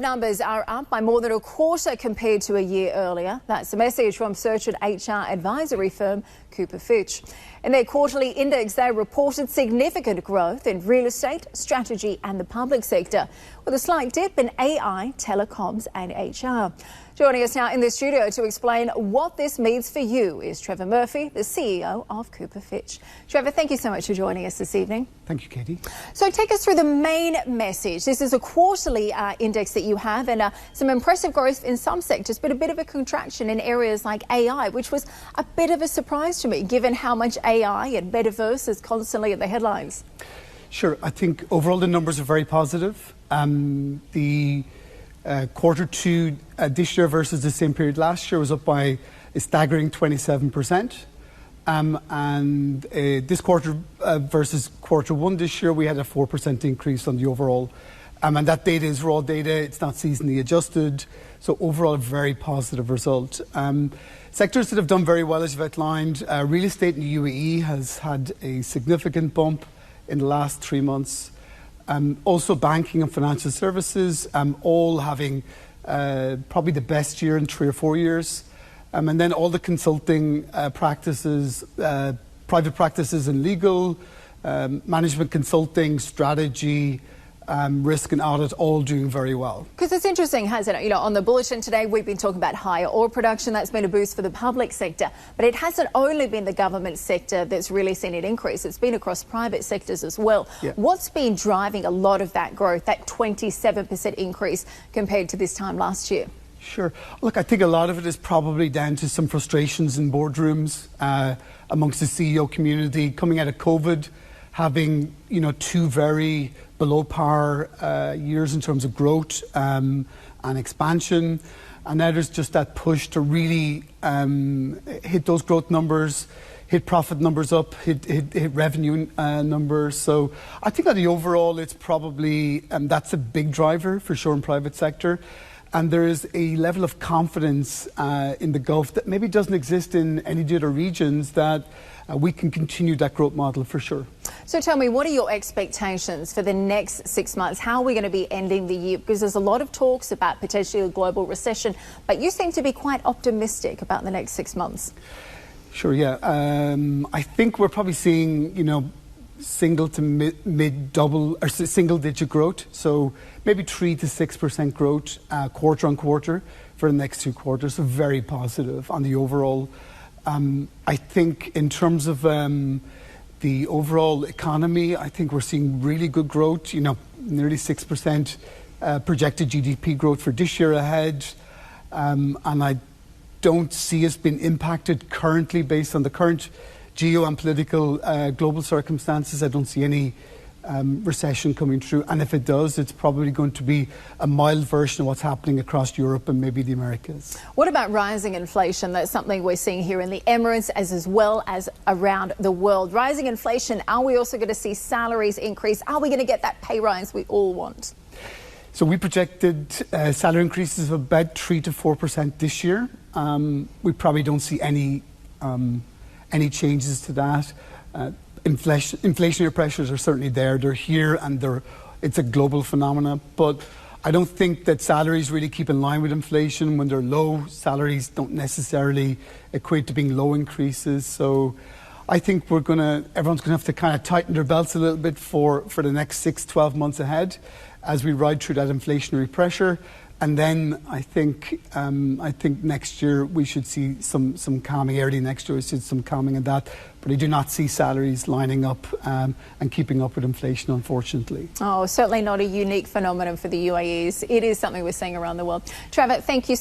Numbers are up by more than a quarter compared to a year earlier. That's a message from search and HR advisory firm Fitch. In their quarterly index, they reported significant growth in real estate, strategy and the public sector, with a slight dip in AI, telecoms and HR. Joining us now in the studio to explain what this means for you is Trefor Murphy, the CEO of Fitch. Trefor, thank you so much for joining us this evening. Thank you, Katie. So take us through the main message. This is a quarterly index that you have, and some impressive growth in some sectors, but a bit of a contraction in areas like AI, which was a bit of a surprise to me, given how much AI and metaverse is constantly in the headlines. Sure. I think overall the numbers are very positive. The quarter two this year versus the same period last year was up by a staggering 27%. And this quarter versus quarter one this year, we had a 4% increase on the overall. And that data is raw data. It's not seasonally adjusted. So overall, a very positive result. Sectors that have done very well, as you've outlined, real estate in the UAE has had a significant bump in the last 3 months. Also banking and financial services, all having probably the best year in 3 or 4 years. And then all the consulting practices, private practices in legal, management consulting, strategy, risk and audit, all doing very well. Because it's interesting, hasn't it? You know, on the bulletin today, we've been talking about higher oil production. That's been a boost for the public sector. But it hasn't only been the government sector that's really seen it increase. It's been across private sectors as well. Yeah. What's been driving a lot of that growth, that 27% increase compared to this time last year? Sure. Look, I think a lot of it is probably down to some frustrations in boardrooms amongst the CEO community coming out of COVID, having, you know, 2 very below par years in terms of growth and expansion. And now there's just that push to really hit those growth numbers, hit profit numbers up, hit revenue numbers. So I think that the overall, it's probably, that's a big driver for sure in private sector. And there is a level of confidence in the Gulf that maybe doesn't exist in any of the other regions, that we can continue that growth model for sure. So tell me, what are your expectations for the next 6 months? How are we going to be ending the year? Because there's a lot of talks about potentially a global recession, but you seem to be quite optimistic about the next 6 months. Sure, yeah. I think we're probably seeing, you know, single to mid double or single digit growth. So maybe 3 to 6% growth quarter on quarter for the next 2 quarters. So very positive on the overall. I think in terms of the overall economy, I think we're seeing really good growth, you know, nearly 6% projected GDP growth for this year ahead. And I don't see us being impacted currently based on the current geo and political global circumstances. I don't see any recession coming through. And if it does, it's probably going to be a mild version of what's happening across Europe and maybe the Americas. What about rising inflation? That's something we're seeing here in the Emirates as well as around the world. Rising inflation, are we also going to see salaries increase? Are we going to get that pay rise we all want? So we projected salary increases of about 3 to 4% this year. We probably don't see any changes to that. Inflationary pressures are certainly there. They're here and it's a global phenomenon. But I don't think that salaries really keep in line with inflation. When they're low, salaries don't necessarily equate to being low increases. So I think everyone's gonna have to kind of tighten their belts a little bit for the next 6-12 months ahead as we ride through that inflationary pressure. And then I think next year we should see some calming. Early next year we should see some calming in that. But I do not see salaries lining up and keeping up with inflation, unfortunately. Oh, certainly not a unique phenomenon for the UAEs. It is something we're seeing around the world. Trefor, thank you.